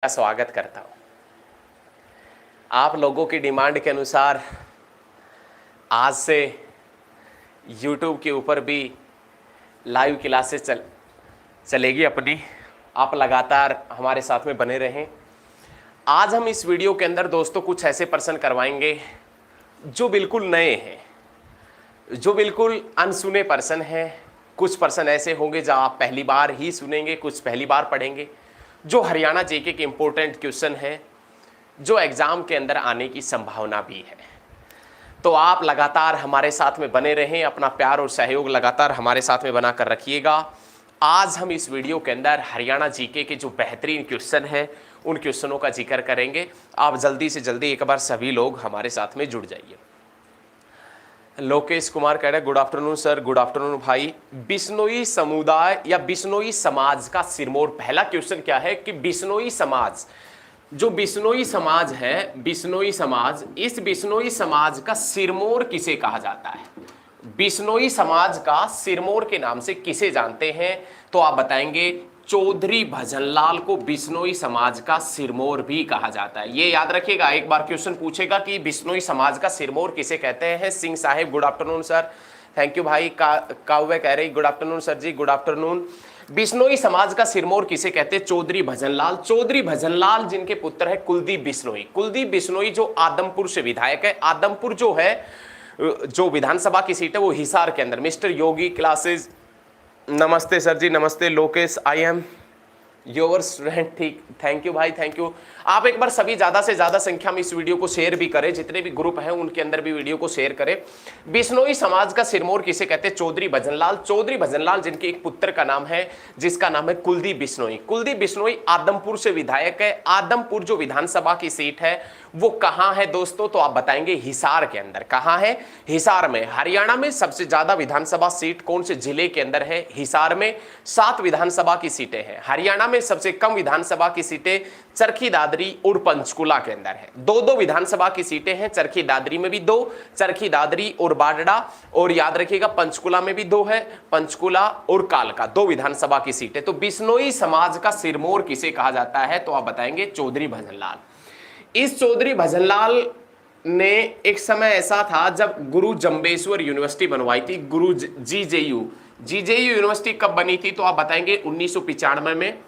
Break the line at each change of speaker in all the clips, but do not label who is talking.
का स्वागत करता हूं। आप लोगों की डिमांड के अनुसार आज से YouTube के ऊपर भी लाइव क्लासेस चलेगी अपनी। आप लगातार हमारे साथ में बने रहें। आज हम इस वीडियो के अंदर दोस्तों कुछ ऐसे प्रश्न करवाएंगे जो बिल्कुल नए हैं, जो बिल्कुल अनसुने प्रश्न हैं। कुछ प्रश्न ऐसे होंगे जो आप पहली बार ही सुनेंगे, कुछ पहली बार पढ़ेंगे, जो हरियाणा जीके के इंपॉर्टेंट क्वेश्चन है, जो एग्जाम के अंदर आने की संभावना भी है। तो आप लगातार हमारे साथ में बने रहें, अपना प्यार और सहयोग लगातार हमारे साथ में बना कर रखिएगा। आज हम इस वीडियो के अंदर हरियाणा जीके के जो बेहतरीन क्वेश्चन है उन क्वेश्चनों का जिक्र करेंगे। आप जल्दी से जल्दी एक बार सभी लोग हमारे साथ में जुड़ जाइए। लोकेश कुमार कह रहे good afternoon sir. Good afternoon भाई। बिश्नोई समुदाय या बिश्नोई समाज का सिरमौर, पहला क्वेश्चन क्या है कि बिश्नोई समाज, जो बिश्नोई समाज है, बिश्नोई समाज, इस बिश्नोई समाज का सिरमौर किसे कहा जाता है? बिश्नोई समाज का सिरमौर के नाम से किसे जानते हैं? तो आप बताएंगे चौधरी भजनलाल को बिश्नोई समाज का सिरमौर भी कहा जाता है। ये याद रखिएगा, एक बार क्वेश्चन पूछेगा कि बिश्नोई समाज का सिरमौर किसे कहते हैं। Singh Sahib good afternoon sir, thank you भाई। काव्य कह रही गुड आफ्टरनून सर जी, गुड आफ्टरनून। बिश्नोई समाज का सिरमौर किसे कहते हैं? चौधरी भजनलाल। चौधरी भजनलाल जिनके पुत्र है कुलदीप बिश्नोई। कुलदीप बिश्नोई जो आदमपुर से विधायक है। आदमपुर जो है, जो विधानसभा की सीट है वो हिसार के अंदर। मिस्टर योगी क्लासेस, नमस्ते सर जी, नमस्ते। Lokesh, I am your student. ठीक, थैंक यू भाई, थैंक यू। आप एक बार सभी ज्यादा से ज्यादा संख्या में इस वीडियो को शेयर भी करें, जितने भी ग्रुप हैं उनके अंदर भी वीडियो को शेयर करें। बिश्नोई समाज का सिरमौर किसे कहते हैं? चौधरी भजनलाल। चौधरी भजनलाल जिनके एक पुत्र का नाम है, जिसका नाम है कुलदीप बिश्नोई। कुलदीप बिश्नोई आदमपुर से विधायक है। आदमपुर जो विधानसभा की सीट है वो कहां है दोस्तों? तो आप बताएंगे हिसार के अंदर। कहां है? हिसार में। हरियाणा में सबसे ज्यादा विधानसभा सीट कौन से जिले के अंदर है? हिसार में 7 विधानसभा की सीटें हैं। हरियाणा में सबसे कम विधानसभा की सीटें चरखी दादरी और पंचकुला के अंदर है। 2-2 विधानसभा की सीटें हैं। चरखी दादरी में भी 2, चरखी दादरी और बाडड़ा, और याद रखिएगा पंचकुला में भी 2 है, पंचकुला और कालका, 2 विधानसभा की सीटें। तो बिश्नोई समाज का सिरमौर किसे कहा जाता है? तो आप बताएंगे चौधरी भजनलाल। इस चौधरी भजनलाल ने एक समय ऐसा था जब गुरु जंबेश्वर यूनिवर्सिटी बनवाई थी। गुरु जीजेयू यूनिवर्सिटी कब बनी थी? तो आप बताएंगे 1995 में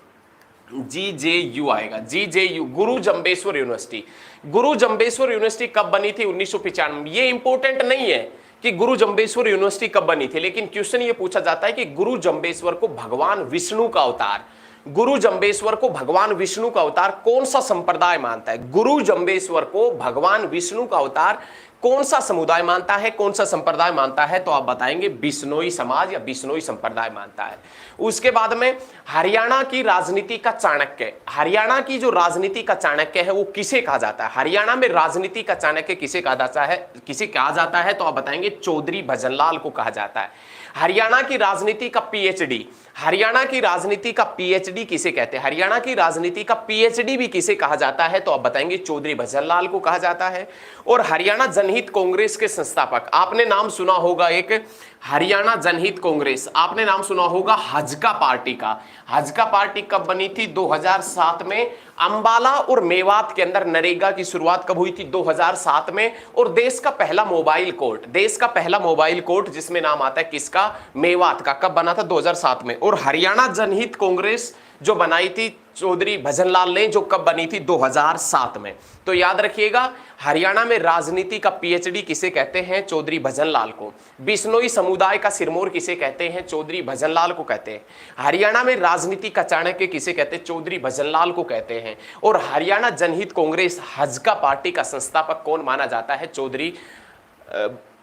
जीजेयू आएगा। जीजेयू गुरु जंबेश्वर यूनिवर्सिटी। गुरु जंबेश्वर यूनिवर्सिटी कब बनी थी? 1995 में। ये इंपॉर्टेंट नहीं है कि गुरु जंबेश्वर यूनिवर्सिटी कब बनी थी, लेकिन क्वेश्चन ये पूछा जाता है कि गुरु जंबेश्वर को भगवान विष्णु का अवतार, गुरु जंबेश्वर को भगवान विष्णु का अवतार कौन सा संप्रदाय मानता है? गुरु जंबेश्वर को भगवान विष्णु का अवतार कौन सा समुदाय मानता है, कौन सा संप्रदाय मानता है? तो आप बताएंगे बिश्नोई समाज या बिश्नोई संप्रदाय मानता है। उसके बाद में हरियाणा की राजनीति का चाणक्य, हरियाणा की जो राजनीति का चाणक्य है वो किसे कहा जाता है? हरियाणा में राजनीति का चाणक्य किसे कहा जाता है? किसे कहा जाता है? तो आप बताएंगे चौधरी भजनलाल को कहा जाता है। हरियाणा की राजनीति का पीएचडी, हरियाणा की राजनीति का पीएचडी किसे कहते हैं? हरियाणा की राजनीति का पीएचडी भी किसे कहा जाता है? तो आप बताएंगे चौधरी भजनलाल को कहा जाता है। और हरियाणा जनहित कांग्रेस के संस्थापक, आपने नाम सुना होगा एक हरियाणा जनहित कांग्रेस, आपने नाम सुना होगा हजका पार्टी का। हजका पार्टी कब बनी थी? 2007 में। अंबाला और मेवात के अंदर नरेगा की शुरुआत कब हुई थी? 2007 में। और देश का पहला मोबाइल कोर्ट, देश का पहला मोबाइल कोर्ट जिसमें नाम आता है किसका? मेवात का, कब बना था? 2007 में। और हरियाणा जनहित कांग्रेस जो बनाई थी चौधरी भजनलाल ने, जो कब बनी थी? 2007 में। तो याद रखिएगा हरियाणा में राजनीति का पीएचडी किसे कहते हैं? चौधरी भजनलाल को। बिश्नोई समुदाय का सिरमौर किसे कहते हैं? चौधरी भजनलाल को कहते हैं। हरियाणा में राजनीति का चाणक्य किसे कहते हैं? चौधरी भजनलाल को कहते हैं। और हरियाणा जनहित कांग्रेस हजका पार्टी का संस्थापक कौन माना जाता है? चौधरी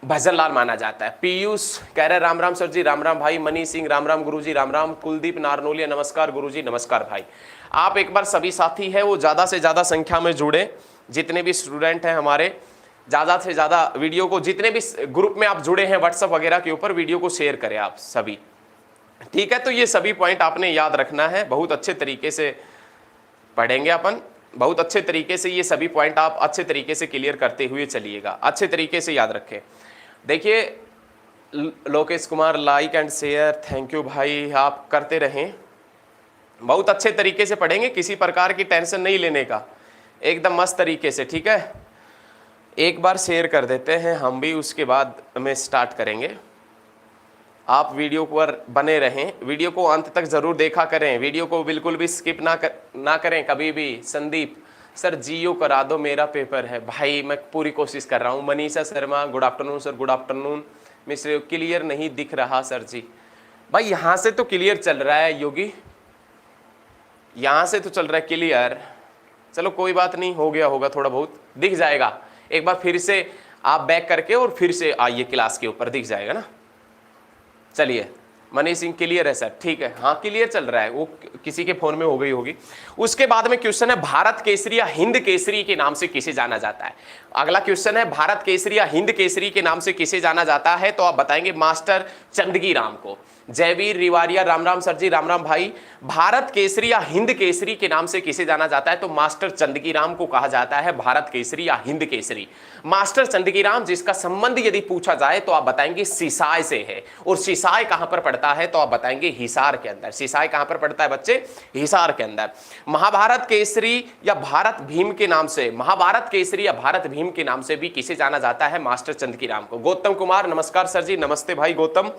भजनलाल माना जाता है। पीयूष कह रहे राम राम सर जी, राम राम भाई। मनी सिंह राम राम गुरुजी, राम राम। कुलदीप नारनोलिया नमस्कार गुरुजी, नमस्कार भाई। आप एक बार सभी साथी हैं वो ज़्यादा से ज़्यादा संख्या में जुड़े, जितने भी स्टूडेंट हैं हमारे, ज़्यादा से ज़्यादा वीडियो को, जितने भी ग्रुप में आप जुड़े हैं व्हाट्सएप वगैरह के ऊपर, वीडियो को शेयर करें आप सभी, ठीक है? तो ये सभी पॉइंट आपने याद रखना है, बहुत अच्छे तरीके से पढ़ेंगे अपन, बहुत अच्छे तरीके से ये सभी पॉइंट आप अच्छे तरीके से क्लियर करते हुए चलिएगा, अच्छे तरीके से याद रखें। देखिए Lokesh Kumar like and share, thank you भाई, आप करते रहें। बहुत अच्छे तरीके से पढ़ेंगे, किसी प्रकार की टेंशन नहीं लेने का, एकदम मस्त तरीके से, ठीक है। एक बार शेयर कर देते हैं हम भी, उसके बाद में स्टार्ट करेंगे। आप वीडियो पर बने रहें, वीडियो को अंत तक जरूर देखा करें, वीडियो को बिल्कुल भी स्किप ना करें कभी भी। संदीप सर जियो करा दो, मेरा पेपर है। भाई मैं पूरी कोशिश कर रहा हूँ। Manisha Sharma good afternoon sir, good afternoon. Mister clear नहीं दिख रहा सर जी। भाई यहाँ से तो क्लियर चल रहा है योगी, यहाँ से तो चल रहा है क्लियर। चलो कोई बात नहीं, हो गया होगा, थोड़ा बहुत दिख जाएगा। एक बार फिर से आप बैक करके और फिर से आइए क्लास के ऊपर, दिख जाएगा ना। चलिए मनीष सिंह क्लियर है सर, ठीक है, हाँ क्लियर चल रहा है, वो किसी के फोन में हो गई होगी। उसके बाद में क्वेश्चन है भारत केसरी या हिंद केसरी के नाम से किसे जाना जाता है। अगला क्वेश्चन है भारत केसरी या हिंद केसरी के नाम से किसे जाना जाता है, तो आप बताएंगे मास्टर चंदगी राम को। जयवीर रिवारिया राम राम सर जी, राम राम भाई। भारत केसरी या हिंद केसरी के नाम से किसे जाना जाता है, तो मास्टर चंदगी राम को कहा जाता है भारत केसरी या हिंद केसरी। मास्टर चंदगी राम, जिसका संबंध यदि पूछा जाए तो आप बताएंगे सिसाई से है। और सिसाई कहां पर पड़ता है, तो आप बताएंगे हिसार के अंदर। सिसाई कहां पर पड़ता है बच्चे, हिसार के अंदर। महाभारत केसरी या भारत भीम के नाम से, महाभारत केसरी या भारत भीम के नाम से भी किसे जाना जाता है, मास्टर चंदगी राम को। गौतम कुमार नमस्कार सर जी, नमस्ते भाई गौतम।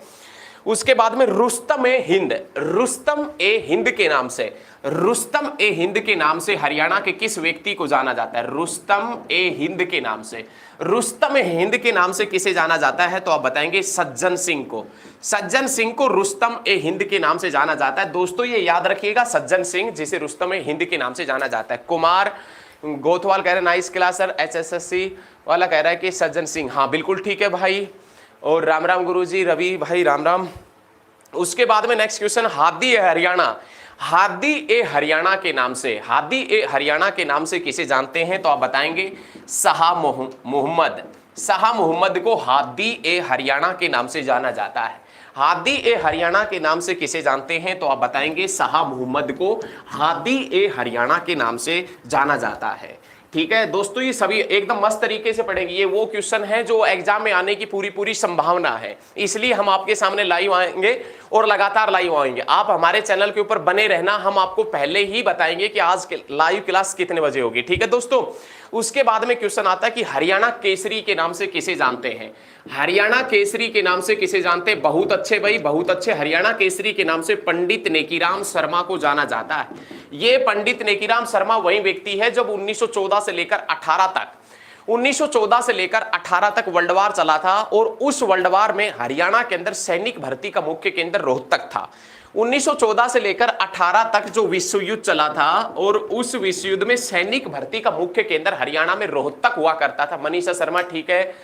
उसके बाद में रुस्तम ए हिंद, रुस्तम ए हिंद के नाम से, रुस्तम ए हिंद के नाम से हरियाणा के किस व्यक्ति को जाना जाता है, रुस्तम ए हिंद के नाम से। रुस्तम ए हिंद के नाम से किसे जाना जाता है, तो आप बताएंगे सज्जन सिंह को। सज्जन सिंह को रुस्तम ए हिंद के नाम से जाना जाता है। दोस्तों ये याद रखिएगा, सज्जन सिंह जिसे रुस्तम ए हिंद के नाम से जाना जाता है। कुमार गोथवाल कह रहे हैं नाइस क्लास सर, HSSC वाला कह रहा है कि सज्जन सिंह, हाँ बिल्कुल ठीक है भाई। और राम राम गुरुजी, रवि भाई राम राम। उसके बाद में नेक्स्ट क्वेश्चन, हादी ए हरियाणा, हादी ए हरियाणा के नाम से, हादी ए हरियाणा के नाम से किसे जानते हैं, तो आप बताएंगे शाह मोहम्मद। शाह मोहम्मद को हादी ए हरियाणा के नाम से जाना जाता है। हादी ए हरियाणा के नाम से किसे जानते हैं, तो आप बताएंगे शाह मोहम्मद को हादी ए हरियाणा के नाम से जाना जाता है। ठीक है दोस्तों, ये सभी एकदम मस्त तरीके से पढ़ेंगे। ये वो क्वेश्चन है जो एग्जाम में आने की पूरी संभावना है, इसलिए हम आपके सामने लाइव आएंगे और लगातार लाइव आएंगे। आप हमारे चैनल के ऊपर बने रहना, हम आपको पहले ही बताएंगे कि आज लाइव क्लास कितने बजे होगी। ठीक है दोस्तों, उसके बाद में क्वेश्चन आता है कि हरियाणा केसरी के नाम से किसे जानते हैं। हरियाणा केसरी के नाम से किसे जानते हैं, बहुत अच्छे भाई बहुत अच्छे। हरियाणा केसरी के नाम से पंडित नेकीराम शर्मा को जाना जाता है। ये पंडित नेकीराम शर्मा वही व्यक्ति है जब 1914 से लेकर 18 तक, 1914 से लेकर 18 तक वर्ल्ड वार चला था, और उस वर्ल्ड वार में हरियाणा के अंदर सैनिक भर्ती का मुख्य केंद्र रोहतक था। 1914 से लेकर 18 तक जो विश्व युद्ध चला था, और उस विश्व युद्ध में सैनिक भर्ती का मुख्य केंद्र हरियाणा में रोहतक हुआ करता था। मनीषा शर्मा ठीक है।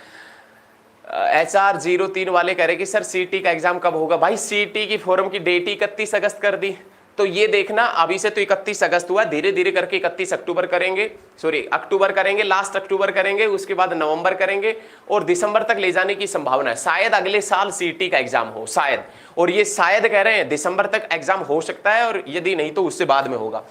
HR03 वाले कह रहे कि सर CT का एग्जाम कब होगा। भाई CT की फॉर्म की डेट 31 अगस्त कर दी, तो ये देखना अभी से तो 31 अगस्त हुआ, धीरे धीरे करके 31 अक्टूबर करेंगे, सॉरी अक्टूबर करेंगे, लास्ट अक्टूबर करेंगे, उसके बाद नवंबर करेंगे, और दिसंबर तक ले जाने की संभावना है। शायद अगले साल CT का एग्जाम हो, शायद, और ये शायद कह रहे हैं दिसंबर तक एग्जाम हो सकता है, और यदि नहीं तो उससे बाद में होगा।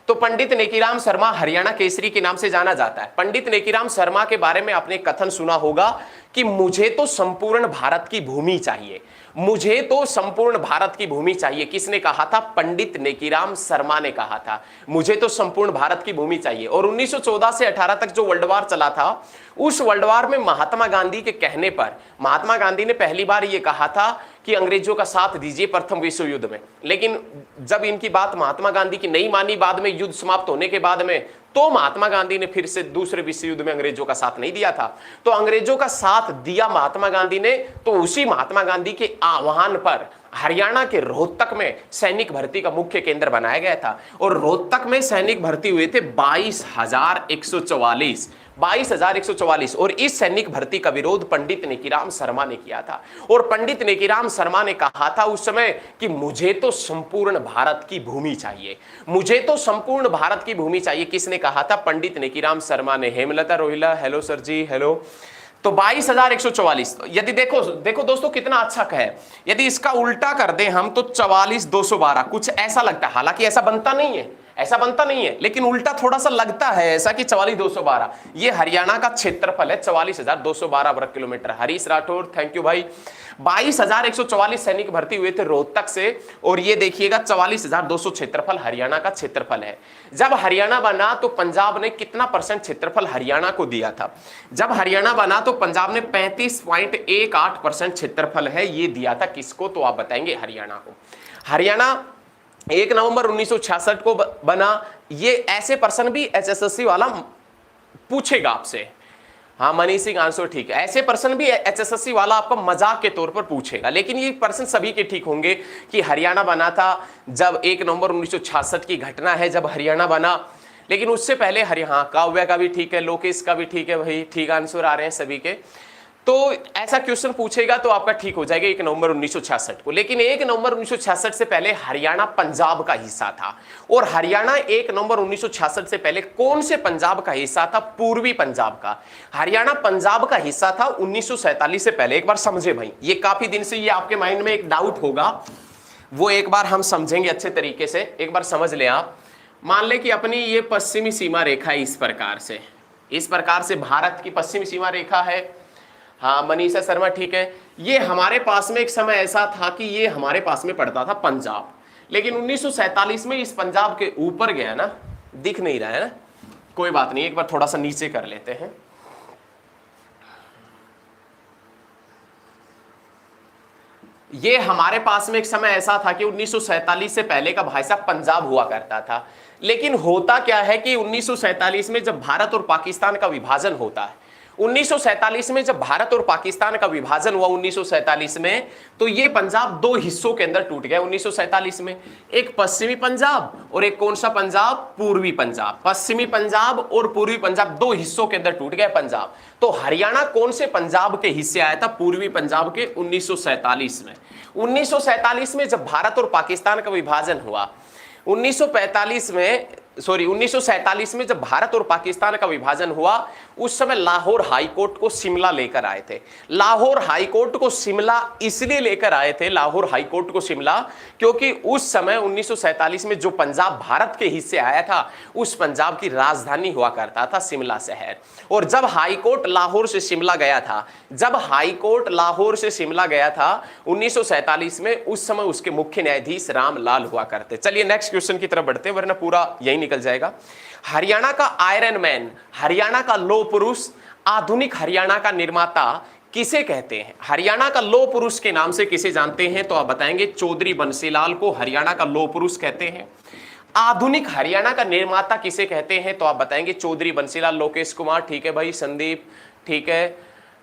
तो पंडित नेकीराम शर्मा हरियाणा केसरी के नाम से जाना जाता है। पंडित नेकीराम शर्मा के बारे में आपने कथन सुना होगा कि मुझे तो संपूर्ण भारत की भूमि चाहिए, मुझे तो संपूर्ण भारत की भूमि चाहिए। किसने कहा था, पंडित नेकीराम शर्मा ने कहा था, मुझे तो संपूर्ण भारत की भूमि चाहिए। और 1914 से 18 तक जो वर्ल्ड वार चला था, उस वर्ल्ड वार में महात्मा गांधी के कहने पर, महात्मा गांधी ने पहली बार यह कहा था कि अंग्रेजों का साथ दीजिए प्रथम विश्व युद्ध में, लेकिन जब इनकी बात महात्मा गांधी की नहीं मानी, बाद में युद्ध समाप्त होने के बाद में, तो महात्मा गांधी ने फिर से दूसरे विश्व युद्ध में अंग्रेजों का साथ नहीं दिया था। तो अंग्रेजों का साथ दिया महात्मा गांधी ने, तो उसी महात्मा गांधी के आह्वान पर हरियाणा के रोहतक में सैनिक भर्ती का मुख्य केंद्र बनाया गया था। और रोहतक में सैनिक भर्ती हुए थे 22,144, 22,144। और इस सैनिक भर्ती का विरोध पंडित नेकीराम शर्मा ने किया था। और पंडित नेकीराम शर्मा ने कहा था उस समय कि मुझे तो संपूर्ण भारत की भूमि चाहिए, मुझे तो संपूर्ण भारत की भूमि चाहिए। किसने कहा था, पंडित नेकीराम शर्मा ने। हेमलता रोहिला हेलो सर जी, हेलो। तो 22,144, यदि देखो दोस्तों कितना अच्छा है। यदि इसका उल्टा कर दें हम तो 44,212, कुछ ऐसा लगता है, हालांकि ऐसा बनता नहीं है, ऐसा बनता नहीं है, लेकिन उल्टा थोड़ा सा लगता है ऐसा कि 44,212 ये हरियाणा का क्षेत्रफल है, 44,212 वर्ग kilometre. Harish Rathore thank you भाई। 22,144 सैनिक भर्ती हुए थे रोहतक से, और ये देखिएगा 44,200 क्षेत्रफल हरियाणा का क्षेत्रफल है। जब हरियाणा बना तो पंजाब ने कितना परसेंट क्षेत्रफल हरियाणा को दिया था? जब हरियाणा बना तो पंजाब ने 35.18% क्षेत्रफल है ये दिया था। किसको? तो आप बताएंगे हरियाणा को। हरियाणा 1 नवंबर 1966 को बना। ये ऐसे प्रश्न भी एचएसएससी वाला पूछेगा आपसे। हाँ मनीष सिंह आंसर ठीक है। ऐसे प्रश्न भी एचएसएससी वाला आपका मजाक के तौर पर पूछेगा, लेकिन ये प्रश्न सभी के ठीक होंगे कि हरियाणा बना था जब 1 नवंबर 1966 की घटना है जब हरियाणा बना। लेकिन उससे पहले हरियाणा, काव्या का भी ठीक है, लोकेश का भी ठीक है भाई, ठीक आंसर आ रहे हैं सभी के। तो ऐसा क्वेश्चन पूछेगा तो आपका ठीक हो जाएगा 1 नवंबर 1966 को। लेकिन 1 नवंबर 1966 से पहले हरियाणा पंजाब का हिस्सा था, और हरियाणा 1 नवंबर 1966 से पहले कौन से पंजाब का हिस्सा था? पूर्वी पंजाब का। हरियाणा पंजाब का हिस्सा था 1947 से पहले। एक बार समझे भाई, ये काफी दिन से ये आपके माइंड में एक डाउट होगा, वो एक बार हम समझेंगे अच्छे तरीके से। एक बार समझ लें आप। मान ले कि अपनी ये पश्चिमी सीमा रेखा इस प्रकार से भारत की पश्चिमी सीमा रेखा है। हाँ मनीषा शर्मा ठीक है। ये हमारे पास में एक समय ऐसा था कि ये हमारे पास में पड़ता था पंजाब, लेकिन 1947 में इस पंजाब के ऊपर गया ना, दिख नहीं रहा है ना, कोई बात नहीं, एक बार थोड़ा सा नीचे कर लेते हैं। ये हमारे पास में एक समय ऐसा था कि 1947 से पहले का भाई साहब पंजाब हुआ करता था। लेकिन होता क्या है कि 1947 में जब भारत और पाकिस्तान का विभाजन होता है, 1947 में जब भारत और पाकिस्तान का विभाजन हुआ 1947 में, तो ये पंजाब 2 हिस्सों के अंदर टूट गया 1947 में। एक पश्चिमी पंजाब और एक कौन सा पंजाब? पूर्वी पंजाब। पश्चिमी पंजाब और पूर्वी पंजाब 2 हिस्सों के अंदर टूट गया पंजाब। तो हरियाणा कौन से पंजाब के हिस्से आया था? पूर्वी पंजाब के 1947 में। 1947 में जब भारत और पाकिस्तान का विभाजन हुआ, 1947 में जब भारत और पाकिस्तान का विभाजन हुआ, उस समय लाहौर हाईकोर्ट को शिमला लेकर आए थे। लाहौर हाईकोर्ट को शिमला इसलिए लेकर आए थे, लाहौर हाईकोर्ट को शिमला, क्योंकि उस समय 1947 में जो पंजाब भारत के हिस्से आया था, उस पंजाब की राजधानी हुआ करता था शिमला शहर। और जब हाईकोर्ट लाहौर से शिमला गया था, 1947 में, उस समय उसके मुख्य न्यायाधीश रामलाल हुआ करते। चलिए नेक्स्ट क्वेश्चन की तरफ बढ़ते हैं, वरना पूरा यही निकल जाएगा। हरियाणा का आयरन मैन, हरियाणा का लौह पुरुष, आधुनिक हरियाणा का निर्माता किसे कहते हैं? हरियाणा का लौह पुरुष के नाम से किसे जानते हैं? तो आप बताएंगे चौधरी बंसीलाल को हरियाणा का लौह पुरुष कहते हैं। आधुनिक हरियाणा का निर्माता किसे कहते हैं? तो आप बताएंगे चौधरी बंसीलाल। लोकेश कुमार ठीक है भाई। संदीप ठीक है।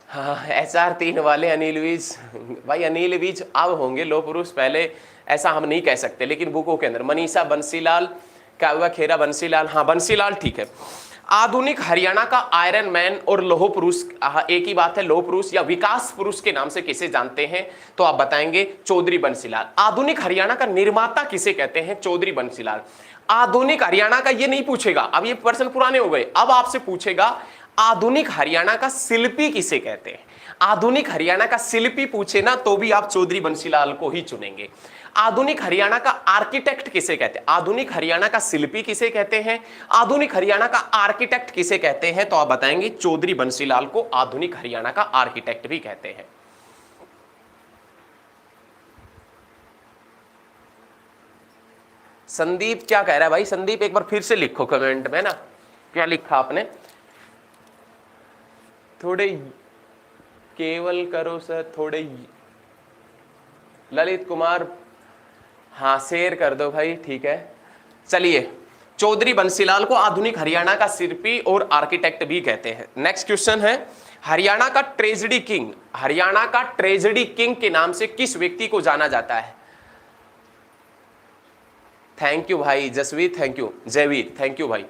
हाँ HR3 वाले अनिल विज भाई, अनिल विज अब होंगे लौह पुरुष, पहले ऐसा हम नहीं कह सकते, लेकिन बुकों के अंदर मनीषा बंसीलाल, क्या हुआ खेरा बंसीलाल, हाँ बंसीलाल ठीक है। आधुनिक हरियाणा का आयरन मैन और लौह पुरुष एक ही बात है, लौह पुरुष या विकास पुरुष के नाम से किसे जानते हैं? तो आप बताएंगे चौधरी बंसीलाल। आधुनिक हरियाणा का निर्माता किसे कहते हैं? चौधरी बंसीलाल। आधुनिक हरियाणा का ये नहीं पूछेगा, अब ये प्रश्न पुराने हो गए, अब आपसे पूछेगा आधुनिक हरियाणा का शिल्पी किसे कहते हैं? आधुनिक हरियाणा का शिल्पी पूछे ना तो भी आप चौधरी बंसीलाल को ही चुनेंगे। आधुनिक हरियाणा का आर्किटेक्ट किसे कहते हैं? आधुनिक हरियाणा का शिल्पी किसे कहते हैं? आधुनिक हरियाणा का आर्किटेक्ट किसे कहते हैं? तो आप बताएंगे चौधरी बंसीलाल को आधुनिक हरियाणा का आर्किटेक्ट भी कहते हैं। संदीप क्या कह रहा है भाई? संदीप एक बार फिर से लिखो कमेंट में ना, क्या लिखा आपने? थोड़े केवल करो सर, थोड़े। ललित कुमार हाँ शेयर कर दो भाई, ठीक है। चलिए, चौधरी बंसीलाल को आधुनिक हरियाणा का शिल्पी और आर्किटेक्ट भी कहते हैं। नेक्स्ट क्वेश्चन है, हरियाणा का ट्रेजेडी किंग, हरियाणा का ट्रेजेडी किंग के नाम से किस व्यक्ति को जाना जाता है? थैंक यू भाई Jasveer, thank you Jaiveer, thank you भाई।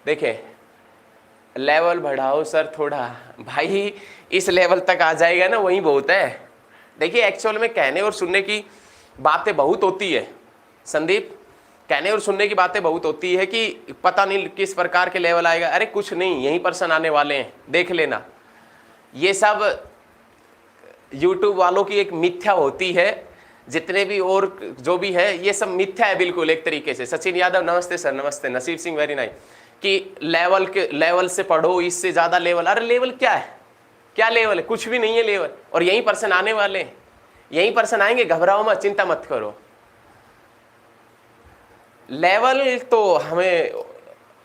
देखें लेवल बढ़ाओ सर थोड़ा, भाई इस लेवल तक आ जाएगा ना वही बहुत है। देखिए एक्चुअल में कहने और सुनने की बातें बहुत होती है संदीप, कहने और सुनने की बातें बहुत होती है कि पता नहीं किस प्रकार के लेवल आएगा। अरे कुछ नहीं, यहीं पर्सन आने वाले हैं, देख लेना। ये सब YouTube वालों की एक मिथ्या होती है जितने भी और जो भी है ये सब मिथ्या है बिल्कुल एक तरीके से। सचिन यादव नमस्ते सर, नमस्ते। नसीब सिंह वेरी नाइस कि लेवल से पढ़ो, इससे ज्यादा लेवल। अरे लेवल क्या है, क्या लेवल है, कुछ भी नहीं है लेवल। और यही पर्सन आने वाले हैं, यही पर्सन आएंगे, घबराओ मत, चिंता मत करो। लेवल तो हमें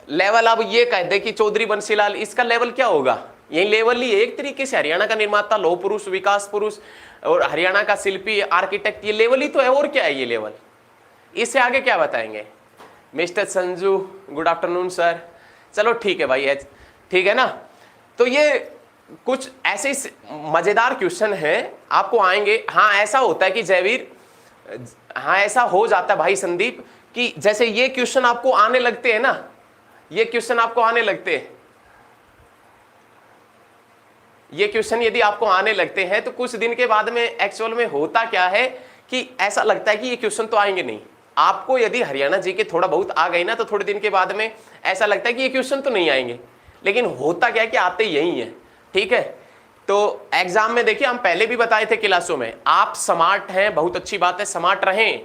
लेवल अब ये कह दे कि चौधरी बंसीलाल, इसका लेवल क्या होगा, यही लेवल ही है एक तरीके से। हरियाणा का निर्माता, लौह पुरुष, विकास पुरुष और हरियाणा का शिल्पी, आर्किटेक्ट, ये लेवल ही तो है। और क्या है ये लेवल, इससे आगे क्या बताएंगे। Mister Sanju good afternoon sir. चलो ठीक है भाई, ठीक है ना। तो ये कुछ ऐसे मजेदार क्वेश्चन है आपको आएंगे। हाँ ऐसा होता है कि जयवीर, हाँ ऐसा हो जाता है भाई संदीप कि जैसे ये क्वेश्चन आपको आने लगते हैं ना, ये क्वेश्चन आपको आने लगते हैं, ये क्वेश्चन यदि आपको आने लगते हैं तो कुछ दिन के बाद में एक्चुअल में होता क्या है कि ऐसा लगता है कि ये क्वेश्चन तो आएंगे नहीं। आपको यदि हरियाणा जी के थोड़ा बहुत आ गए ना तो थोड़े दिन के बाद में ऐसा लगता है कि ये क्वेश्चन तो नहीं आएंगे, लेकिन होता क्या है कि आते यही है। ठीक है, तो एग्जाम में देखिए हम पहले भी बताए थे क्लासों में, आप स्मार्ट हैं, बहुत अच्छी बात है, स्मार्ट रहें,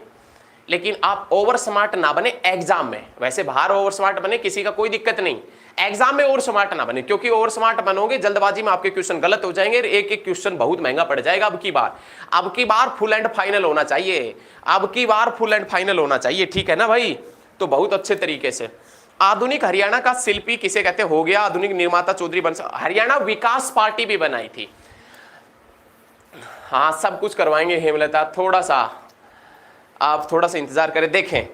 लेकिन आप ओवर स्मार्ट ना बने एग्जाम में। वैसे बाहर ओवर स्मार्ट बने, किसी का कोई दिक्कत नहीं, एग्जाम में ओवर स्मार्ट ना बने, क्योंकि ओवर स्मार्ट बनोगे जल्दबाजी में आपके क्वेश्चन गलत हो जाएंगे, एक एक क्वेश्चन बहुत महंगा पड़ जाएगा। अब की बार फुल एंड फाइनल होना चाहिए, अब की बार फुल एंड फाइनल होना चाहिए, ठीक है ना भाई। तो बहुत अच्छे तरीके से आधुनिक हरियाणा का शिल्पी किसे कहते हो गया, आधुनिक निर्माता चौधरी बंसीलाल। हरियाणा विकास पार्टी भी बनाई थी। हाँ सब कुछ करवाएंगे हेमलता, थोड़ा सा आप थोड़ा सा इंतजार करें। देखें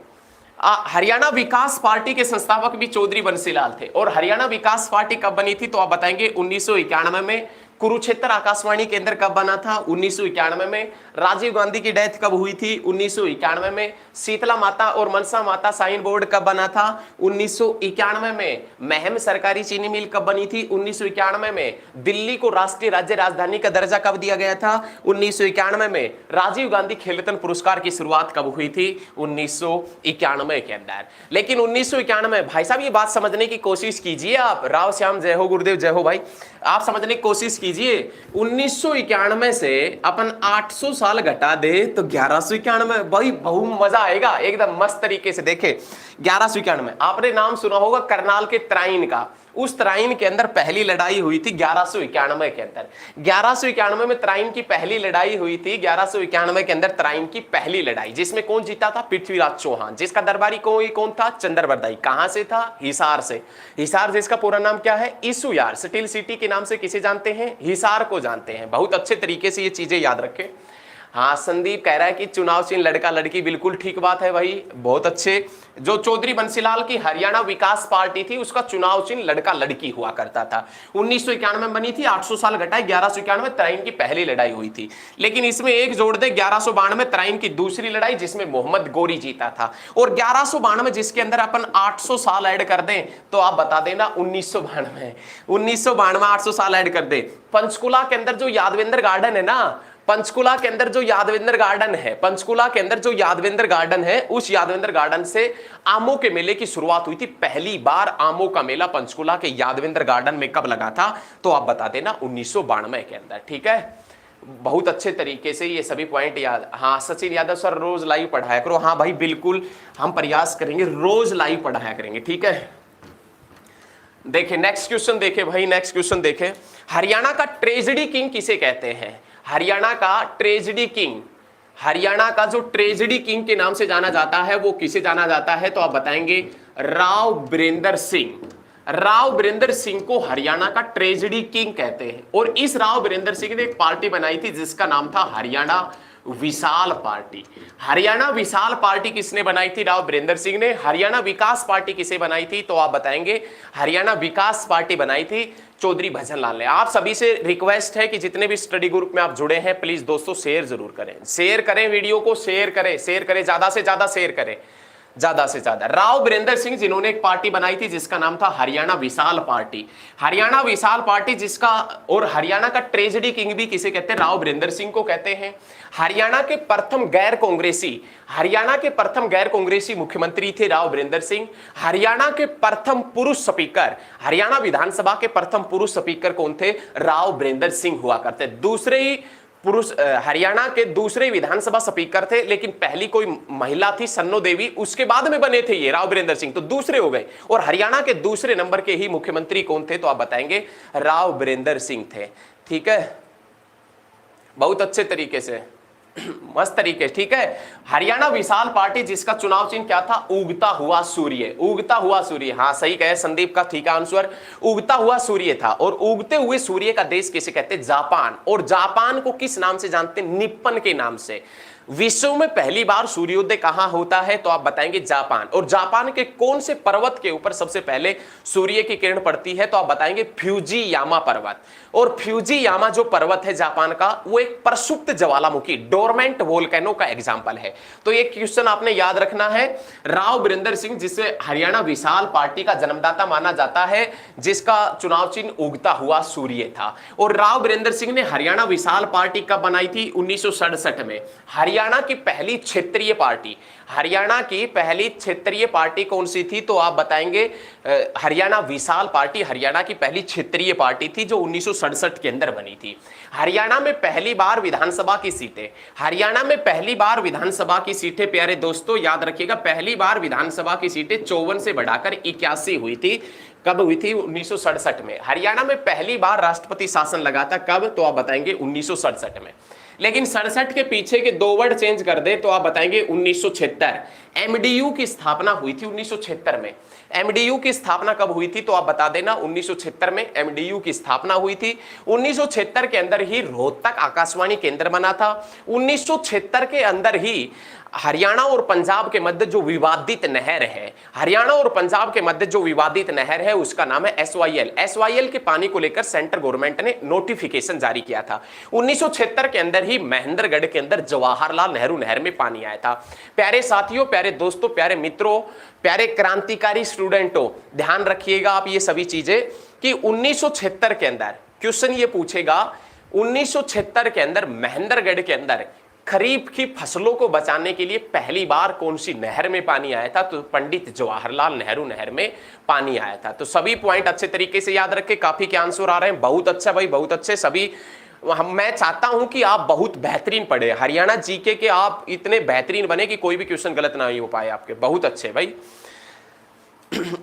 हरियाणा विकास पार्टी के संस्थापक भी चौधरी बंसीलाल थे। और हरियाणा विकास पार्टी कब बनी थी तो आप बताएंगे 1991 में। कुरुक्षेत्र आकाशवाणी केंद्र कब बना था 1991 में। राजीव गांधी की डेथ कब हुई थी 1991 में। शीतला माता और मनसा माता साइन बोर्ड कब बना था 1991 में। महम सरकारी चीनी मिल कब बनी थी 1991 में। दिल्ली को राष्ट्रीय राज्य राजधानी का दर्जा कब दिया गया था 1991 में। राजीव गांधी खेल रत्न पुरस्कार की शुरुआत कब हुई थी 1991 के अंदर। लेकिन 1991 भाई साहब ये बात समझने की कोशिश कीजिए आप। राव श्याम जय हो, गुरुदेव जय हो भाई, आप समझने की कोशिश कीजिए। 1991 से अपन 800 साल घटा दे तो 1191 भाई, बहुत मजा आएगा एकदम मस्त तरीके से। देखे 1191 आपने नाम सुना होगा करनाल के तराइन का, उस तराइन के अंदर पहली लड़ाई हुई थी 1191 के अंदर। 1191 में तराइन की पहली लड़ाई हुई थी। 1191 के अंदर तराइन की पहली लड़ाई, जिसमें कौन जीता था पृथ्वीराज चौहान, जिसका दरबारी कौन था चंद्रबरदाई। कहां से था हिसार से। हिसार जिसका पूरा नाम क्या है ईसुयार, स्टील सिटी के नाम से किसे जानते हैं हिसार को जानते हैं। बहुत अच्छे तरीके से ये चीजें याद रखें। हाँ संदीप कह रहा है कि चुनाव चिन्ह लड़का लड़की, बिल्कुल ठीक बात है भाई, बहुत अच्छे। जो चौधरी बंसीलाल की हरियाणा विकास पार्टी थी उसका चुनाव चिन्ह लड़का लड़की हुआ करता था। 1991 में बनी थी, 800 साल घटाए 1191 तराइन की पहली लड़ाई हुई थी। लेकिन इसमें एक जोड़ दे 1192 तराइन की दूसरी लड़ाई जिसमें मोहम्मद गोरी जीता था। और 1192 जिसके अंदर अपन 800 साल ऐड कर दें तो आप बता देना 1992 800 साल ऐड कर दे। पंचकुला के अंदर जो यादवेंद्र गार्डन है ना, पंचकुला के अंदर जो यादवेंद्र गार्डन है, पंचकुला के अंदर जो यादवेंद्र गार्डन है, उस यादवेंद्र गार्डन से आमों के मेले की शुरुआत हुई थी। पहली बार आमों का मेला पंचकुला के यादवेंद्र गार्डन में कब लगा था तो आप बता देना 1992 के अंदर। ठीक है, बहुत अच्छे तरीके से ये सभी पॉइंट याद। हाँ सचिन यादव सर रोज लाइव पढ़ाया करो। हाँ भाई बिल्कुल, हम प्रयास करेंगे रोज लाइव पढ़ाया करेंगे। ठीक है, देखे नेक्स्ट क्वेश्चन, देखे भाई नेक्स्ट क्वेश्चन देखे। हरियाणा का ट्रेजेडी किंग किसे कहते हैं। हरियाणा का ट्रेजेडी किंग, हरियाणा का जो ट्रेजेडी किंग के नाम से जाना जाता है वो किसे जाना जाता है तो आप बताएंगे राव बीरेंद्र सिंह। राव बीरेंद्र सिंह को हरियाणा का ट्रेजेडी किंग कहते हैं। और इस राव बीरेंद्र सिंह ने एक पार्टी बनाई थी जिसका नाम था हरियाणा विशाल पार्टी। हरियाणा विशाल पार्टी किसने बनाई थी राव बीरेंद्र सिंह ने। हरियाणा विकास पार्टी किसे बनाई थी तो आप बताएंगे हरियाणा विकास पार्टी बनाई थी चौधरी भजनलाल ने। आप सभी से रिक्वेस्ट है कि जितने भी स्टडी ग्रुप में आप जुड़े हैं प्लीज दोस्तों शेयर जरूर करें, शेयर करें वीडियो को, शेयर करें ज्यादा से ज्यादा शेयर करें, ज्यादा से ज्यादा। राव बीरेंद्र सिंह जिन्होंने एक पार्टी बनाई थी जिसका नाम था हरियाणा विशाल पार्टी। हरियाणा विशाल पार्टी जिसका, और हरियाणा का ट्रेजेडी किंग भी किसे कहते हैं राव बीरेंद्र सिंह को कहते हैं। हरियाणा के प्रथम गैर कांग्रेसी, हरियाणा के प्रथम गैर कांग्रेसी मुख्यमंत्री थे राव बीरेंद्र सिंह। हरियाणा के प्रथम पुरुष स्पीकर, हरियाणा विधानसभा के प्रथम पुरुष स्पीकर कौन थे राव बीरेंद्र सिंह हुआ करते। दूसरे ही पुरुष हरियाणा के दूसरे विधानसभा स्पीकर थे, लेकिन पहली कोई महिला थी सन्नो देवी, उसके बाद में बने थे ये राव बीरेंद्र सिंह, तो दूसरे हो गए। और हरियाणा के दूसरे नंबर के ही मुख्यमंत्री कौन थे, तो आप बताएंगे राव बीरेंद्र सिंह थे। ठीक है, बहुत अच्छे तरीके से, मस्त तरीके, ठीक है। हरियाणा विशाल पार्टी जिसका चुनाव चिन्ह क्या था, उगता हुआ सूर्य, उगता हुआ सूर्य, हाँ सही कहे संदीप का, ठीक है आंसर, उगता हुआ सूर्य था। और उगते हुए सूर्य का देश किसे कहते हैं, जापान। और जापान को किस नाम से जानते हैं, निप्पन के नाम से। विश्व में पहली बार सूर्योदय कहां होता है, तो आप बताएंगे जापान। और जापान के कौन से पर्वत के ऊपर सबसे पहले सूर्य की किरण पड़ती है, तो आप बताएंगे फ्यूजीयामा पर्वत। और फ्यूजीयामा जो पर्वत है जापान का, वो एक प्रसुप्त ज्वालामुखी, डोरमेंट वोल्केनो का एग्जांपल है। तो ये क्वेश्चन आपने याद रखना है। राव बीरेंद्र सिंह, जिसे हरियाणा विशाल पार्टी का जन्मदाता माना जाता है, जिसका चुनाव चिन्ह उगता हुआ सूर्य था। और राव बीरेंद्र सिंह ने हरियाणा विशाल पार्टी कब बनाई थी, 1967 में। हरियाणा की पहली क्षेत्रीय पार्टी, हरियाणा की पहली क्षेत्रीय पार्टी कौन सी थी, तो आप बताएंगे हरियाणा विशाल पार्टी हरियाणा की पहली क्षेत्रीय पार्टी थी, जो 1967 के अंदर बनी थी। हरियाणा में पहली बार विधानसभा की सीटें, हरियाणा में पहली बार विधानसभा की सीटें, प्यारे दोस्तों याद रखिएगा, पहली बार विधानसभा की सीटें 54 से बढ़ाकर 81 हुई थी। कब हुई थी, 1967 में। हरियाणा में पहली बार राष्ट्रपति शासन लगा था, कब, तो आप बताएंगे 1967 में। लेकिन 67 के पीछे के 2 वर्ड चेंज कर दे तो आप बताएंगे 1976। एमडीयू की स्थापना हुई थी 1976 में। एमडीयू की स्थापना कब हुई थी, तो आप बता देना 1976 में एमडीयू की स्थापना हुई थी। 1976 के अंदर ही रोहतक आकाशवाणी केंद्र बना था। 1976 के अंदर ही हरियाणा और पंजाब के मध्य जो विवादित नहर है, हरियाणा और पंजाब के मध्य जो विवादित नहर है, उसका नाम है एसवाईएल। एसवाईएल के पानी को लेकर सेंट्रल गवर्नमेंट ने नोटिफिकेशन जारी किया था। 1976 के अंदर ही महेंद्रगढ़ के अंदर जवाहरलाल नेहरू नहर में पानी आया था। प्यारे साथियों, प्यारे दोस्तों, प्यारे मित्रों, प्यारे क्रांतिकारी स्टूडेंटों, ध्यान रखिएगा आप ये सभी चीजें कि 1976 के अंदर क्वेश्चन ये पूछेगा, 1976 के अंदर महेंद्रगढ़ के अंदर खरीफ की फसलों को बचाने के लिए पहली बार कौन सी नहर में पानी आया था, तो पंडित जवाहरलाल नेहरू नहर में पानी आया था। तो सभी पॉइंट अच्छे तरीके से याद रखें, काफी के आंसर आ रहे हैं, बहुत अच्छा भाई, बहुत अच्छे सभी। मैं चाहता हूं कि आप बहुत बेहतरीन पढ़े, हरियाणा जीके के आप इतने बेहतरीन बने कि कोई भी क्वेश्चन गलत ना हो पाए आपके, बहुत अच्छे भाई।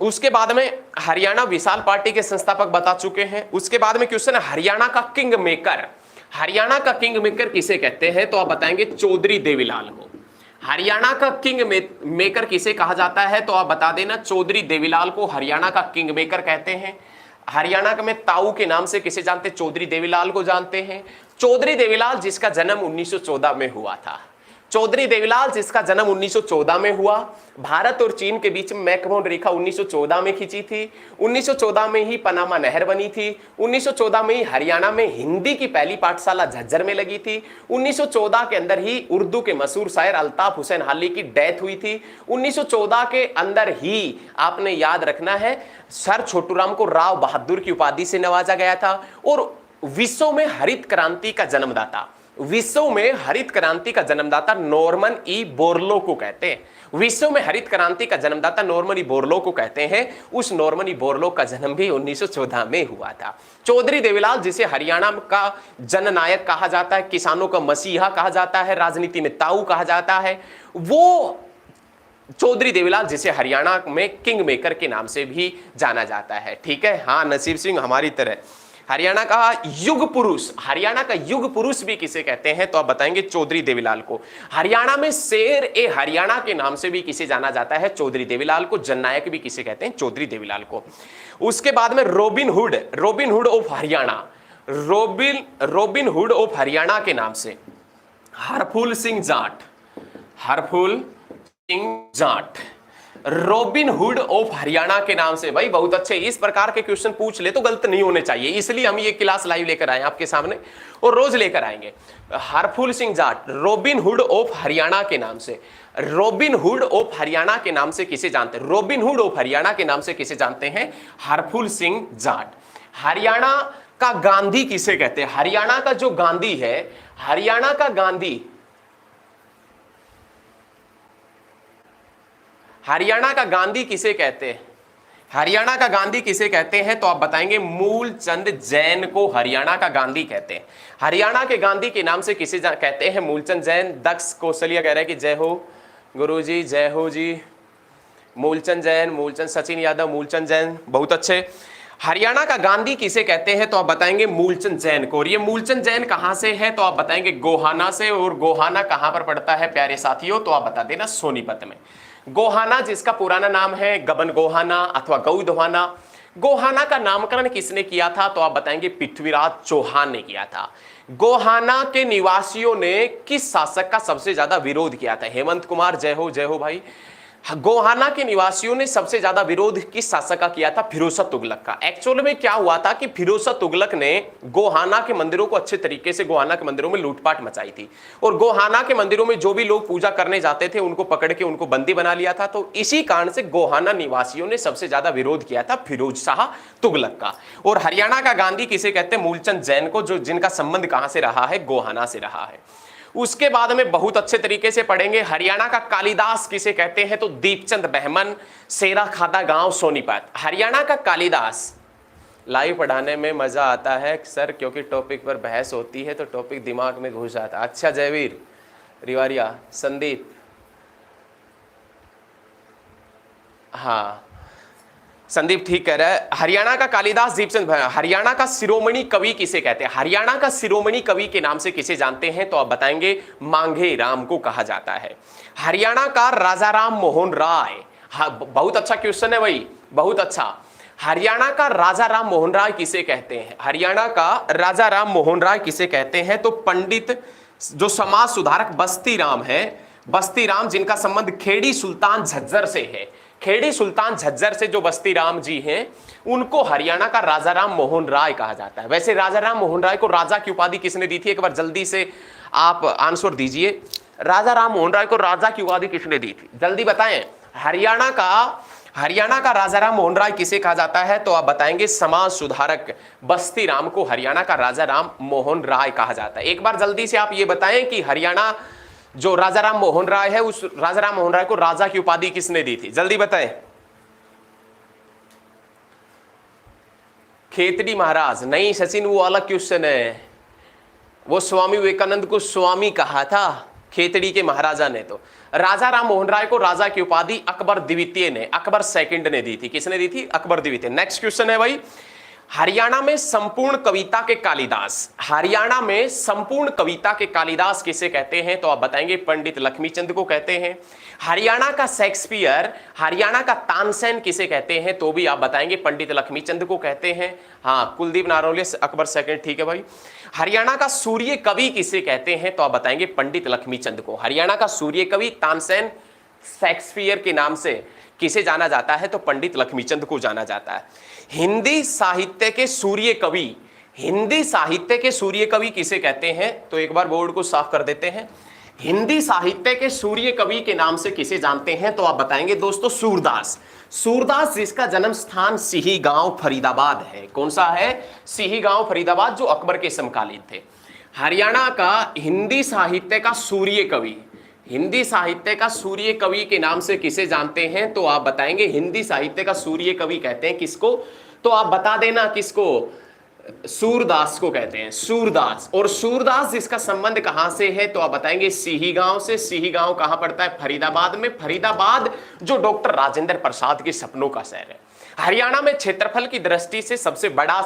उसके बाद में हरियाणा विशाल पार्टी के संस्थापक बता चुके हैं। उसके बाद में क्वेश्चन है हरियाणा का किंग मेकर, हरियाणा का किंग मेकर किसे कहते हैं, तो आप बताएंगे चौधरी देवीलाल को। हरियाणा का किंग मेकर किसे कहा जाता है, तो आप बता देना चौधरी देवीलाल को हरियाणा का किंग मेकर कहते हैं। हरियाणा में ताऊ के नाम से किसे जानते हैं, चौधरी देवीलाल को जानते हैं। चौधरी देवीलाल जिसका जन्म 1914 में हुआ था, चौधरी देवीलाल जिसका जन्म 1914 में हुआ। भारत और चीन के बीच में मैकमोहन रेखा 1914 में खींची थी। 1914 में ही पनामा नहर बनी थी। 1914 में ही हरियाणा में हिंदी की पहली पाठशाला झज्जर में लगी थी। 1914 के अंदर ही उर्दू के मशहूर शायर अल्ताफ हुसैन हाली की डेथ हुई थी। 1914 के अंदर ही आपने याद रखना है सर छोटूराम को राव बहादुर की उपाधि से नवाजा गया था। और विश्व में हरित क्रांति का जन्मदाता, विश्व में हरित क्रांति का जन्मदाता नॉर्मन ई बोरलो को कहते हैं। विश्व में हरित क्रांति का जन्मदाता नॉर्मन ई बोरलो को कहते हैं। उस नॉर्मन ई बोरलो का जन्म भी 1914 में हुआ था। चौधरी देवीलाल जिसे हरियाणा का जननायक कहा जाता है, किसानों का मसीहा कहा जाता है, राजनीति में ताऊ कहा जाता है, वो चौधरी देवीलाल जिसे हरियाणा में किंग मेकर के नाम से भी जाना जाता है। ठीक है, हाँ नसीब सिंह हमारी तरह। हरियाणा का युग पुरुष, हरियाणा का युग पुरुष भी किसे कहते हैं, तो आप बताएंगे चौधरी देवीलाल को। हरियाणा में शेर ए हरियाणा के नाम से भी किसे जाना जाता है, चौधरी देवीलाल को। जननायक भी किसे कहते हैं, चौधरी देवीलाल को। उसके बाद में Robin Hood, Robin Hood of Haryana, Robin Hood of Haryana के नाम से Harphool Singh Jat, Harphool Singh Jat, Robin Hood of Haryana के नाम से। भाई बहुत अच्छे, इस प्रकार के क्वेश्चन पूछ ले तो गलत नहीं होने चाहिए, इसलिए हम ये क्लास लाइव लेकर आए आपके सामने और रोज लेकर आएंगे। Harphool Singh Jat, Robin Hood of Haryana के नाम से। रॉबिन हुड ऑफ हरियाणा के नाम से किसे जानते हैं, रॉबिन हुड ऑफ हरियाणा के नाम से किसे जानते हैं, हरफूल सिंह जाट। हरियाणा का गांधी किसे कहते हैं, हरियाणा का जो गांधी है, हरियाणा का गांधी, हरियाणा का गांधी किसे कहते हैं, हरियाणा का गांधी किसे कहते हैं? तो आप बताएंगे मूलचंद जैन को हरियाणा का गांधी कहते हैं। हरियाणा के गांधी के नाम से किसे कहते हैं? मूलचंद जैन। दक्ष कौशलिया कह रहे हैं कि जय हो गुरुजी, जय हो जी। मूलचंद जैन, मूलचंद सचिन यादव, मूलचंद जैन, बहुत अच्छे। हरियाणा का गांधी किसे कहते हैं? तो आप बताएंगे मूलचंद जैन को। और ये मूलचंद जैन कहां से है? तो आप बताएंगे गोहाना से। और गोहाना कहां पर पड़ता है प्यारे साथियों? तो आप बता देना सोनीपत में। गोहाना जिसका पुराना नाम है गबन गोहाना अथवा गौदहाना। गोहाना का नामकरण किसने किया था? तो आप बताएंगे पृथ्वीराज चौहान ने किया था। गोहाना के निवासियों ने किस शासक का सबसे ज्यादा विरोध किया था? हेमंत कुमार, जय हो भाई। गोहाना के निवासियों ने सबसे ज्यादा विरोध किस शासक का किया था? फिरोज तुगलक का। एक्चुअल में क्या हुआ था कि फिरोज तुगलक ने गोहाना के मंदिरों को अच्छे तरीके से, गोहाना के मंदिरों में लूटपाट मचाई थी और गोहाना के मंदिरों में जो भी लोग पूजा करने जाते थे उनको पकड़ के उनको बंदी बना लिया था। तो इसी कारण से गोहाना निवासियों ने सबसे ज्यादा विरोध किया था फिरोज शाह तुगलक का। और हरियाणा का गांधी किसे कहते हैं? मूलचंद जैन को, जो जिनका संबंध कहां से रहा है? गोहाना से रहा है। उसके बाद में बहुत अच्छे तरीके से पढ़ेंगे हरियाणा का कालिदास किसे कहते हैं? तो दीपचंद बहमन, सेरा खादा गांव, सोनीपत। हरियाणा का कालिदास। लाइव पढ़ाने में मजा आता है सर, क्योंकि टॉपिक पर बहस होती है तो टॉपिक दिमाग में घुस जाता है। अच्छा जयवीर रिवारिया, संदीप, हाँ संदीप ठीक कह रहा है। हरियाणा का कालिदास, दीपचंद। हरियाणा का शिरोमणि कवि किसे कहते हैं? हरियाणा का शिरोमणि कवि के नाम से किसे जानते हैं? तो आप बताएंगे मांगे राम को कहा जाता है। हरियाणा का राजा राम मोहन राय। हाँ बहुत अच्छा क्वेश्चन है भाई, बहुत अच्छा। हरियाणा का राजा राम मोहन राय किसे कहते हैं? हरियाणा का राजा राम मोहन राय किसे कहते हैं? तो पंडित जो समाज सुधारक बस्ती राम है, बस्ती राम, जिनका संबंध खेड़ी सुल्तान झज्जर से है। खेड़ी सुल्तान झज्जर से जो बस्ती राम जी हैं उनको हरियाणा का राजा राम मोहन राय कहा जाता है। वैसे राजा राम मोहन राय को राजा की उपाधि किसने दी थी? एक बार जल्दी से आप आंसर दीजिए। राजा राम मोहन राय को राजा की उपाधि किसने दी थी? जल्दी बताएं। हरियाणा का राजा राम मोहन राय किसे कहा जाता है? तो आप बताएंगे समाज सुधारक बस्ती राम को हरियाणा का राजा राम मोहन राय कहा जाता है। एक बार जल्दी से आप ये बताएं कि हरियाणा जो राजा राम मोहन राय है, उस राजा राम मोहन राय को राजा की उपाधि किसने दी थी? जल्दी बताएं। खेतड़ी महाराज नहीं सचिन, वो अलग क्वेश्चन है। वो स्वामी विवेकानंद को स्वामी कहा था खेतड़ी के महाराजा ने। तो राजा राम मोहन राय को राजा की उपाधि अकबर द्वितीय ने, अकबर सेकंड ने दी थी। किसने दी थी? अकबर द्वितीय। नेक्स्ट क्वेश्चन है भाई, हरियाणा में संपूर्ण कविता के कालिदास। हरियाणा में संपूर्ण कविता के कालिदास किसे कहते हैं? तो आप बताएंगे पंडित लक्ष्मीचंद को कहते हैं। हरियाणा का शेक्सपियर, हरियाणा का तानसेन किसे कहते हैं? तो भी आप बताएंगे पंडित लक्ष्मीचंद को कहते हैं। हाँ कुलदीप नारोलिया, अकबर सेकंड, ठीक है भाई। हरियाणा का सूर्य कवि किसे कहते हैं? तो आप बताएंगे पंडित लक्ष्मीचंद को। हरियाणा का सूर्य कवि तानसेन शेक्सपियर के नाम से किसे जाना जाता है? तो पंडित लक्ष्मीचंद को जाना जाता है। हिंदी साहित्य के सूर्य कवि, हिंदी साहित्य के सूर्य कवि किसे कहते हैं? तो एक बार बोर्ड को साफ कर देते हैं। हिंदी साहित्य के सूर्य कवि के नाम से किसे जानते हैं? तो आप बताएंगे दोस्तों सूरदास। सूरदास जिसका जन्म स्थान सिही गांव फरीदाबाद है। कौन सा है? सिही गांव फरीदाबाद, जो अकबर के समकालीन थे। हरियाणा का हिंदी साहित्य का सूर्य कवि, हिंदी साहित्य का सूर्य कवि के नाम से किसे जानते हैं? तो आप बताएंगे हिंदी साहित्य का सूर्य कवि कहते हैं किसको? तो आप बता देना किसको? सूरदास को कहते हैं, सूरदास। और सूरदास जिसका संबंध कहां से है? तो आप बताएंगे सिही गांव से। सिही गांव कहां पड़ता है? फरीदाबाद में। फरीदाबाद जो डॉक्टर राजेंद्र प्रसाद के सपनों का शहर है। हरियाणा में क्षेत्रफल की दृष्टि से सबसे बड़ा,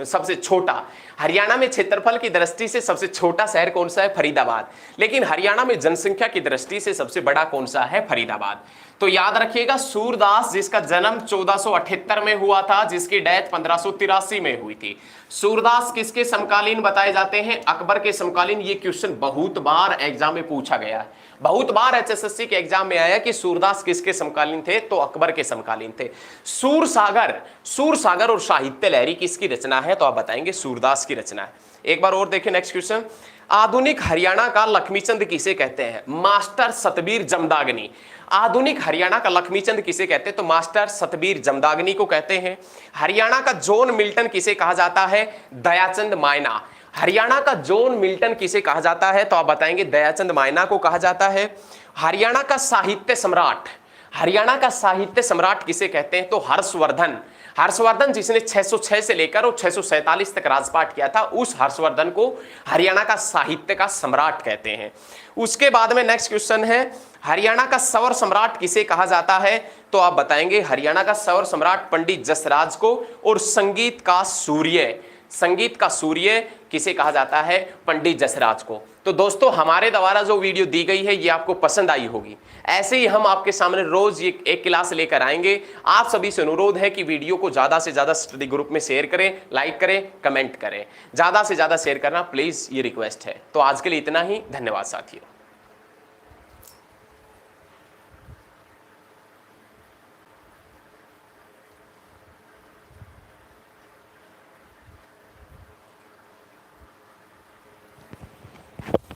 सबसे छोटा, हरियाणा में क्षेत्रफल की दृष्टि से सबसे छोटा शहर कौन सा है? फरीदाबाद। लेकिन हरियाणा में जनसंख्या की दृष्टि से सबसे बड़ा कौन सा है? फरीदाबाद। तो याद रखिएगा सूरदास जिसका जन्म 1478 में हुआ था, जिसकी डेथ 1583 में हुई थी। सूरदास किसके समकालीन बताए जाते हैं? अकबर के समकालीन। ये क्वेश्चन बहुत बार एग्जाम में पूछा गया है, बहुत बार एचएसएससी के एग्जाम में आया कि सूरदास किसके समकालीन थे? तो अकबर के समकालीन थे। सूरसागर और साहित्य लहरी किसकी रचना है? तो आप बताएंगे सूरदास की रचना है। एक बार और देखें नेक्स्ट क्वेश्चन, आधुनिक हरियाणा का लक्ष्मीचंद किसे कहते हैं? मास्टर सतबीर जमदाग्नि। आधुनिक हरियाणा का लक्ष्मीचंद किसे कहते हैं? तो मास्टर सतबीर जमदाग्नि को कहते हैं। हरियाणा का जॉन मिल्टन किसे कहा जाता है? दयाचंद मायना। हरियाणा का जॉन मिल्टन किसे कहा जाता है? तो आप बताएंगे दयाचंद मायना को कहा जाता है। हरियाणा का साहित्य सम्राट, हरियाणा का साहित्य सम्राट किसे कहते हैं? तो हर्षवर्धन। हर्षवर्धन जिसने 606 से लेकर और 647 तक राजपाट किया था, उस हर्षवर्धन को हरियाणा का साहित्य का सम्राट कहते हैं। उसके बाद में नेक्स्ट क्वेश्चन है, हरियाणा का सवर सम्राट किसे कहा जाता है? तो आप बताएंगे हरियाणा का सवर सम्राट पंडित जसराज को। और संगीत का सूर्य, संगीत का सूर्य किसे कहा जाता है? पंडित जसराज को। तो दोस्तों हमारे द्वारा जो वीडियो दी गई है ये आपको पसंद आई होगी। ऐसे ही हम आपके सामने रोज ये एक क्लास लेकर आएंगे। आप सभी से अनुरोध है कि वीडियो को ज्यादा से ज्यादा स्टडी ग्रुप में शेयर करें, लाइक करें, कमेंट करें। ज्यादा से ज्यादा शेयर करना प्लीज, ये रिक्वेस्ट है। तो आज के लिए इतना ही, धन्यवाद साथियों।